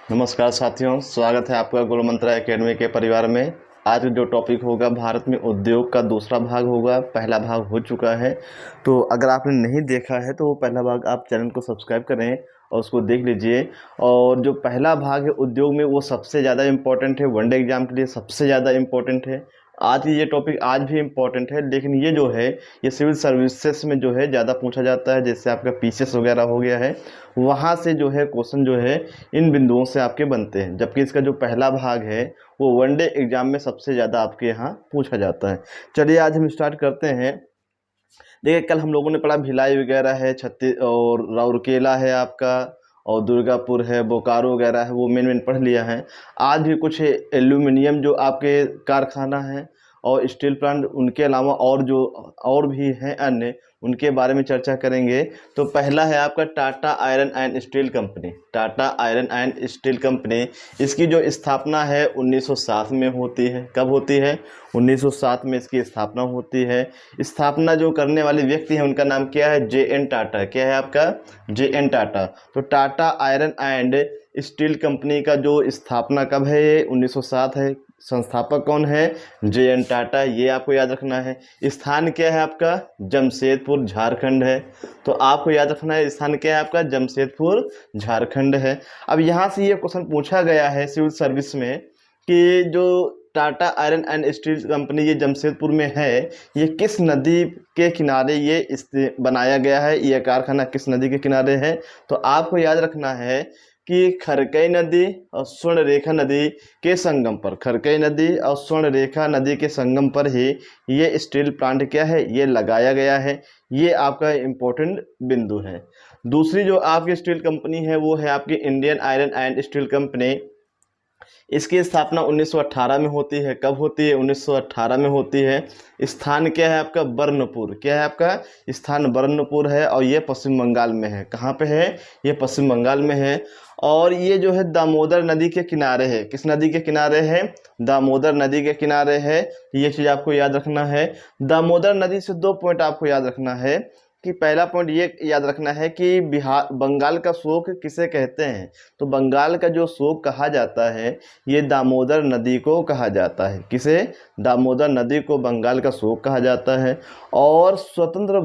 नमस्कार साथियों, स्वागत है आपका गुरु मंत्रा एकेडमी के परिवार में। आज जो टॉपिक होगा भारत में उद्योग का दूसरा भाग होगा। पहला भाग हो चुका है, तो अगर आपने नहीं देखा है तो वो पहला भाग आप चैनल को सब्सक्राइब करें और उसको देख लीजिए। और जो पहला भाग है उद्योग में, वो सबसे ज़्यादा इम्पोर्टेंट है, वनडे एग्जाम के लिए सबसे ज़्यादा इम्पोर्टेंट है। आज ये टॉपिक आज भी इम्पोर्टेंट है, लेकिन ये जो है ये सिविल सर्विसेज में जो है ज़्यादा पूछा जाता है। जैसे आपका पीसीएस वगैरह हो गया है, वहाँ से जो है क्वेश्चन जो है इन बिंदुओं से आपके बनते हैं। जबकि इसका जो पहला भाग है वो वनडे एग्जाम में सबसे ज़्यादा आपके यहाँ पूछा जाता है। चलिए आज हम स्टार्ट करते हैं। देखिए, कल हम लोगों ने पढ़ा भिलाई वगैरह है, छत्तीस और राउरकेला है आपका, और दुर्गापुर है, बोकारो वगैरह है, वो मेन पढ़ लिया है। आज भी कुछ एल्यूमिनियम जो आपके कारखाना है और स्टील प्लांट, उनके अलावा और जो और भी हैं अन्य, उनके बारे में चर्चा करेंगे। तो पहला है आपका Tata iron and steel company. Tata iron and steel company, इसकी जो स्थापना है 1907 में होती है। कब होती है? 1907 में इसकी स्थापना होती है। स्थापना जो करने वाले व्यक्ति हैं उनका नाम क्या है? जे.एन. टाटा। क्या है आपका? जे.एन. टाटा। तो Tata iron and steel company का जो स्थापना कब है? ये 1907 है। संस्थापक कौन है? जे.एन. टाटा। ये आपको याद रखना है। स्थान क्या है आपका? जमशेदपुर, झारखंड है। तो आपको याद रखना है स्थान क्या है आपका? जमशेदपुर, झारखंड है। अब यहाँ से ये क्वेश्चन पूछा गया है सिविल सर्विस में कि जो Tata iron and steel company ये जमशेदपुर में है, ये किस नदी के किनारे ये बनाया गया है? ये कारखाना किस नदी के किनारे है? तो आपको याद रखना है कि खरकई नदी और स्वर्णरेखा नदी के संगम पर, खरकई नदी और स्वर्णरेखा नदी के संगम पर ही ये स्टील प्लांट क्या है? ये लगाया गया है। ये आपका इम्पोर्टेंट बिंदु है। दूसरी जो आपकी स्टील कंपनी है वो है आपकी Indian iron and steel company. इसकी स्थापना 1918 में होती है। कब होती है? 1918 में होती है। स्थान क्या है आपका? बर्नपुर। क्या है आपका स्थान? बर्नपुर है, और ये पश्चिम बंगाल में है। कहाँ पे है? ये पश्चिम बंगाल में है। और ये जो है दामोदर नदी के किनारे है। किस नदी के किनारे है? दामोदर नदी के किनारे है। ये चीज़ आपको याद रखना है। दामोदर नदी से दो पॉइंट आपको याद रखना है कि पहला पॉइंट ये याद रखना है कि बंगाल का शोक किसे कहते हैं? तो बंगाल का जो शोक कहा जाता है ये दामोदर नदी को कहा जाता है। किसे? दामोदर नदी को बंगाल का शोक कहा जाता है। और स्वतंत्र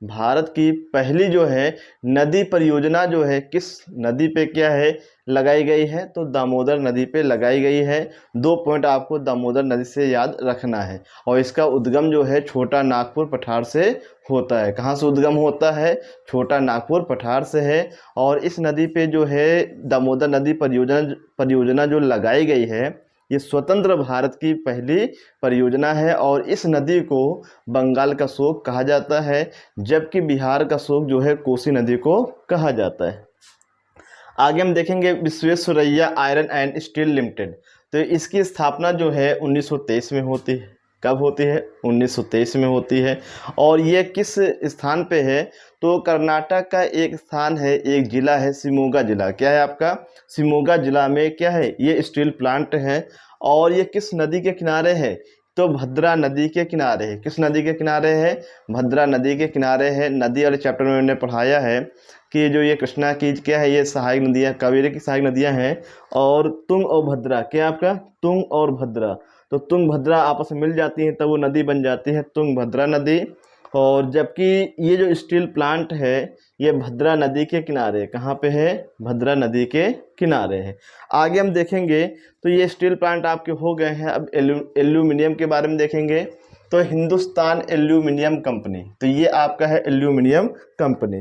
भारत की पहली जो है नदी परियोजना जो है किस नदी पे क्या है लगाई गई है? तो दामोदर नदी पे लगाई गई है। दो पॉइंट आपको दामोदर नदी से याद रखना है। और इसका उद्गम जो है छोटा नागपुर पठार से होता है। कहाँ से उद्गम होता है? छोटा नागपुर पठार से है। और इस नदी पे जो है दामोदर नदी परियोजना जो लगाई गई है, ये स्वतंत्र भारत की पहली परियोजना है। और इस नदी को बंगाल का शोक कहा जाता है, जबकि बिहार का शोक जो है कोसी नदी को कहा जाता है। आगे हम देखेंगे Visvesvaraya iron and steel limited. तो इसकी स्थापना जो है 1923 में होती है। कब होती है? 1923 में होती है। और ये किस स्थान पे है? तो कर्नाटक का एक स्थान है, एक जिला है शिमोगा जिला। क्या है आपका? शिमोगा जिला में क्या है? ये स्टील प्लांट है। और ये किस नदी के किनारे है? तो भद्रा नदी के किनारे है। किस नदी के किनारे है? भद्रा नदी के किनारे है। नदी वाले चैप्टर में मैंने पढ़ाया है कि जो ये कृष्णा की क्या है, ये सहायक नदियाँ, कावेरी की सहायक नदियाँ हैं। और तुंग और भद्रा, क्या आपका? तुंग और भद्रा। तो तुंग भद्रा आपस में मिल जाती हैं तब वो नदी बन जाती है तुंग भद्रा नदी। और जबकि ये जो स्टील प्लांट है ये भद्रा नदी के किनारे, कहाँ पे है? भद्रा नदी के किनारे है। आगे हम देखेंगे तो ये स्टील प्लांट आपके हो गए हैं। अब एल्यूमिनियम के बारे में देखेंगे। तो हिंदुस्तान एल्यूमिनियम कंपनी, तो ये आपका है एल्यूमिनियम कंपनी।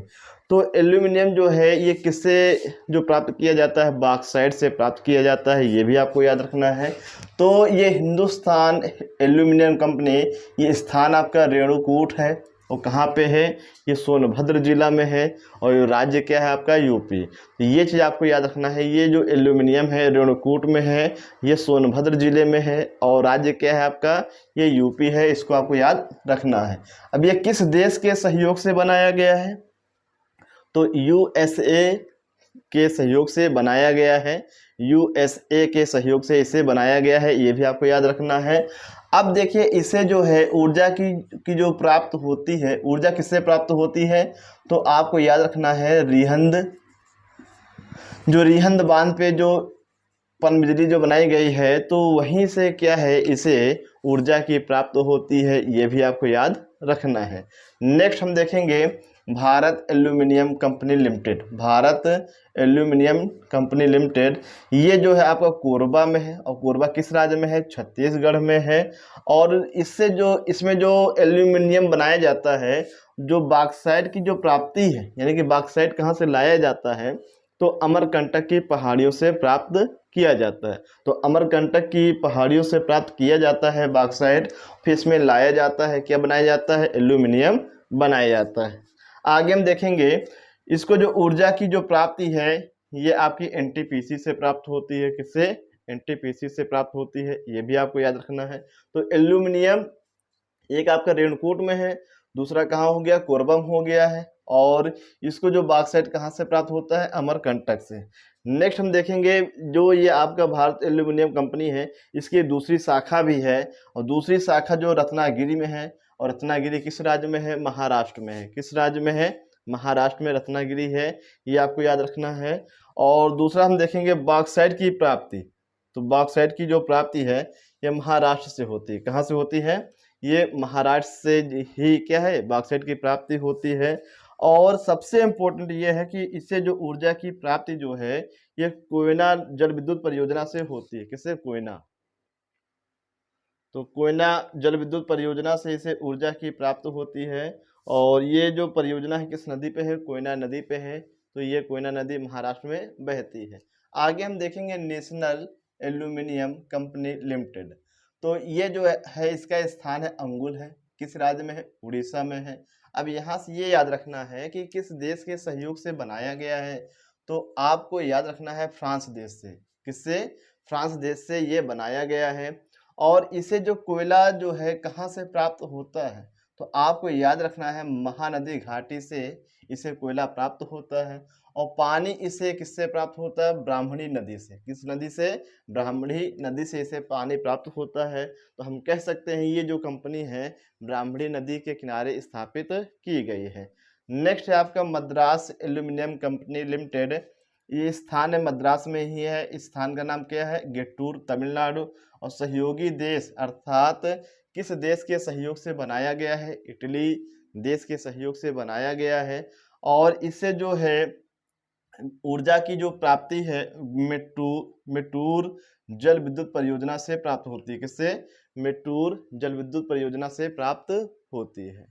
तो एल्यूमिनियम जो है ये किससे जो प्राप्त किया जाता है? बॉक्साइट से प्राप्त किया जाता है। ये भी आपको याद रखना है। तो ये हिंदुस्तान एल्यूमिनियम कंपनी, ये स्थान आपका रेणुकूट है। और कहाँ पे है? ये सोनभद्र जिला में है। और ये राज्य क्या है आपका? यूपी। तो ये चीज़ आपको याद रखना है। ये जो एल्यूमिनियम है रेणुकूट में है, ये सोनभद्र जिले में है। और राज्य क्या है आपका? ये यूपी है। इसको आपको याद रखना है। अब ये किस देश के सहयोग से बनाया गया है? तो यूएसए के सहयोग से बनाया गया है। यूएसए के सहयोग से इसे बनाया गया है, ये भी आपको याद रखना है। अब देखिए, इसे जो है ऊर्जा की जो प्राप्त होती है, ऊर्जा किससे प्राप्त होती है? तो आपको याद रखना है जो रिहंद बांध पे जो पनबिजली जो बनाई गई है, तो वहीं से क्या है, इसे ऊर्जा की प्राप्त होती है, ये भी आपको याद रखना है। नेक्स्ट हम देखेंगे Bharat aluminium company limited. Bharat aluminium company limited, ये जो है आपका कोरबा में है, और कोरबा किस राज्य में है, छत्तीसगढ़ में है। और इसमें जो एल्यूमिनियम बनाया जाता है, जो बॉक्साइट की जो प्राप्ति है, यानी कि बॉक्साइट कहाँ से लाया जाता है, तो अमरकंटक की पहाड़ियों से प्राप्त किया जाता है। तो अमरकंटक की पहाड़ियों से प्राप्त किया जाता है बॉक्साइट, फिर इसमें लाया जाता है, क्या बनाया जाता है, एल्यूमिनियम बनाया जाता है। आगे हम देखेंगे इसको जो ऊर्जा की जो प्राप्ति है, ये आपकी एनटीपीसी से प्राप्त होती है। किससे, एनटीपीसी से प्राप्त होती है, ये भी आपको याद रखना है। तो एल्यूमिनियम एक आपका रेणुकूट में है, दूसरा कहाँ हो गया, कोरबा में हो गया है। और इसको जो बॉक्साइट कहाँ से प्राप्त होता है, अमरकंटक से। नेक्स्ट हम देखेंगे जो ये आपका भारत एल्यूमिनियम कंपनी है, इसकी दूसरी शाखा भी है, और दूसरी शाखा जो रत्नागिरी में है। और रत्नागिरी किस राज्य में है, महाराष्ट्र में है। किस राज्य में है, महाराष्ट्र में रत्नागिरी है, ये आपको याद रखना है। और दूसरा हम देखेंगे बॉक्साइट की प्राप्ति। तो बॉक्साइट की जो प्राप्ति है, ये महाराष्ट्र से होती है। कहाँ से होती है, ये महाराष्ट्र से ही क्या है, बॉक्साइट की प्राप्ति होती है। और सबसे इम्पोर्टेंट ये है कि इससे जो ऊर्जा की प्राप्ति जो है, ये कोयना जल विद्युत परियोजना से होती है। किससे, कोयना। तो कोयना जल विद्युत परियोजना से इसे ऊर्जा की प्राप्त होती है। और ये जो परियोजना है किस नदी पे है, कोयना नदी पे है। तो ये कोयना नदी महाराष्ट्र में बहती है। आगे हम देखेंगे नेशनल एल्यूमिनियम कंपनी लिमिटेड। तो ये जो है इसका स्थान है अंगुल है। किस राज्य में है, उड़ीसा में है। अब यहाँ से ये याद रखना है कि किस देश के सहयोग से बनाया गया है, तो आपको याद रखना है फ्रांस देश से। किससे, फ्रांस देश से ये बनाया गया है। और इसे जो कोयला जो है कहाँ से प्राप्त होता है, तो आपको याद रखना है महानदी घाटी से इसे कोयला प्राप्त होता है। और पानी इसे किससे प्राप्त होता है, ब्राह्मणी नदी से। किस नदी से, ब्राह्मणी नदी से इसे पानी प्राप्त होता है। तो हम कह सकते हैं ये जो कंपनी है ब्राह्मणी नदी के किनारे स्थापित की गई है। नेक्स्ट है आपका मद्रास एल्यूमिनियम कंपनी लिमिटेड। ये स्थान है मद्रास में ही है। इस स्थान का नाम क्या है, गेट्टूर, तमिलनाडु। और सहयोगी देश अर्थात किस देश के सहयोग से बनाया गया है, इटली देश के सहयोग से बनाया गया है। और इससे जो है ऊर्जा की जो प्राप्ति है मेटूर जल विद्युत परियोजना से प्राप्त होती है। किससे, मेटूर जल विद्युत परियोजना से प्राप्त होती है।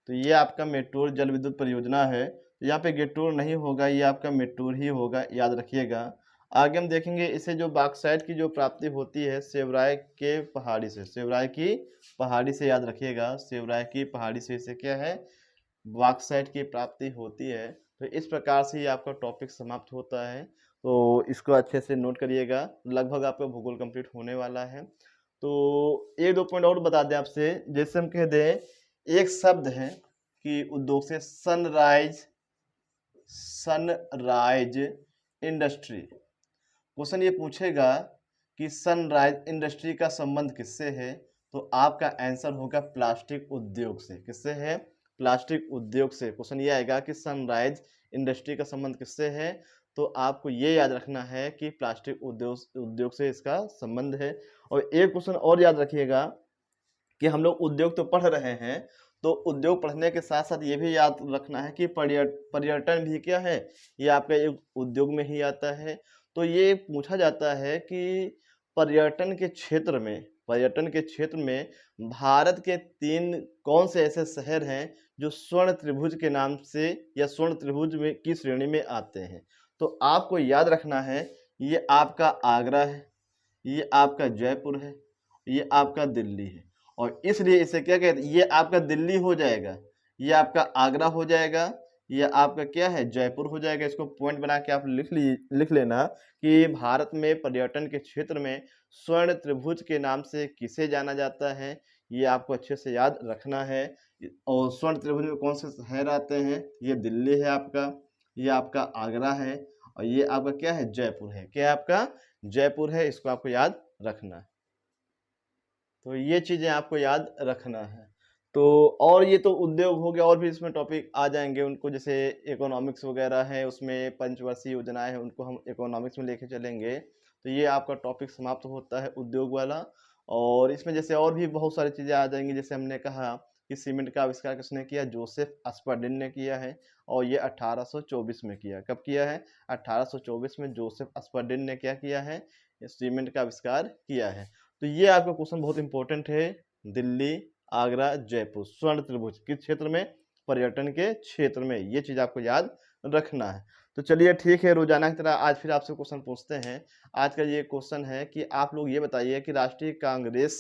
तो ये आपका मेटूर जल विद्युत परियोजना है। तो यहाँ पे गेटूर नहीं होगा, ये आपका मेटूर ही होगा, याद रखिएगा। आगे हम देखेंगे इसे जो बॉक्साइट की जो प्राप्ति होती है सेवराय के पहाड़ी से। सेवराय की पहाड़ी से, याद रखिएगा, सेवराय की पहाड़ी से इसे क्या है, बॉक्साइट की प्राप्ति होती है। तो इस प्रकार से ही आपका टॉपिक समाप्त होता है। तो इसको अच्छे से नोट करिएगा, लगभग आपका भूगोल कंप्लीट होने वाला है। तो एक दो पॉइंट और बता दें आपसे, जैसे हम कह दें एक शब्द है कि उद्योग से, सनराइज, सनराइज इंडस्ट्री। क्वेश्चन ये पूछेगा कि सनराइज इंडस्ट्री का संबंध किससे है, तो आपका आंसर होगा प्लास्टिक उद्योग से। किससे है, प्लास्टिक उद्योग से। क्वेश्चन ये आएगा कि सनराइज इंडस्ट्री का संबंध किससे है, तो आपको ये याद रखना है कि प्लास्टिक उद्योग से इसका संबंध है। और एक क्वेश्चन और याद रखिएगा कि हम लोग उद्योग तो पढ़ रहे हैं, तो उद्योग पढ़ने के साथ साथ ये भी याद रखना है कि पर्यटन भी क्या है, ये आपका एक उद्योग में ही आता है। तो ये पूछा जाता है कि पर्यटन के क्षेत्र में भारत के 3 कौन से ऐसे शहर हैं जो स्वर्ण त्रिभुज के नाम से या स्वर्ण त्रिभुज में की श्रेणी में आते हैं। तो आपको याद रखना है, ये आपका आगरा है, ये आपका जयपुर है, ये आपका दिल्ली है। और इसलिए इसे क्या कहते हैं, ये आपका दिल्ली हो जाएगा, ये आपका आगरा हो जाएगा, ये आपका क्या है, जयपुर हो जाएगा। इसको पॉइंट बना के आप लिख लेना कि भारत में पर्यटन के क्षेत्र में स्वर्ण त्रिभुज के नाम से किसे जाना जाता है, ये आपको अच्छे से याद रखना है। और स्वर्ण त्रिभुज में कौन से शहर आते हैं, ये दिल्ली है आपका, ये आपका आगरा है, और ये आपका क्या है, जयपुर है। क्या है आपका, जयपुर है। इसको आपको याद रखना है। तो ये चीज़ें आपको याद रखना है। तो और ये तो उद्योग हो गया, और भी इसमें टॉपिक आ जाएँगे उनको, जैसे इकोनॉमिक्स वगैरह है, उसमें पंचवर्षीय योजनाएँ हैं, उनको हम इकोनॉमिक्स में लेके चलेंगे। तो ये आपका टॉपिक समाप्त होता है उद्योग वाला। और इसमें जैसे और भी बहुत सारी चीज़ें आ जाएँगी, जैसे हमने कहा कि सीमेंट का आविष्कार किसने किया? जोसेफ अस्पर्डिन ने किया है, और ये 1824 में किया। कब किया है? 1824 में जोसेफ अस्पर्डिन ने क्या किया है? ये सीमेंट का आविष्कार किया है। तो ये आपका क्वेश्चन बहुत इम्पोर्टेंट है। दिल्ली, आगरा, जयपुर, स्वर्ण त्रिभुज किस क्षेत्र में? पर्यटन के क्षेत्र में। ये चीज़ आपको याद रखना है। तो चलिए ठीक है, रोज़ाना की तरह आज फिर आपसे क्वेश्चन पूछते हैं। आज का ये क्वेश्चन है कि आप लोग ये बताइए कि राष्ट्रीय कांग्रेस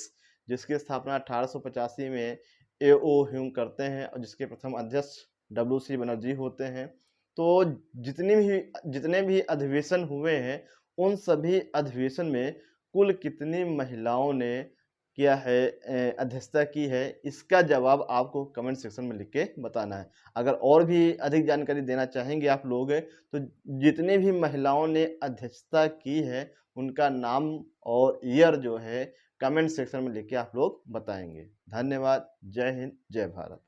जिसकी स्थापना 1885 में ए.ओ. ह्यूम करते हैं और जिसके प्रथम अध्यक्ष डब्ल्यू.सी. बनर्जी होते हैं। तो जितने भी अधिवेशन हुए हैं, उन सभी अधिवेशन में कुल कितनी महिलाओं ने क्या है अध्यक्षता की है, इसका जवाब आपको कमेंट सेक्शन में लिख के बताना है। अगर और भी अधिक जानकारी देना चाहेंगे आप लोग, तो जितनी भी महिलाओं ने अध्यक्षता की है, उनका नाम और ईयर जो है कमेंट सेक्शन में लिख के आप लोग बताएँगे। धन्यवाद। जय हिंद, जय भारत।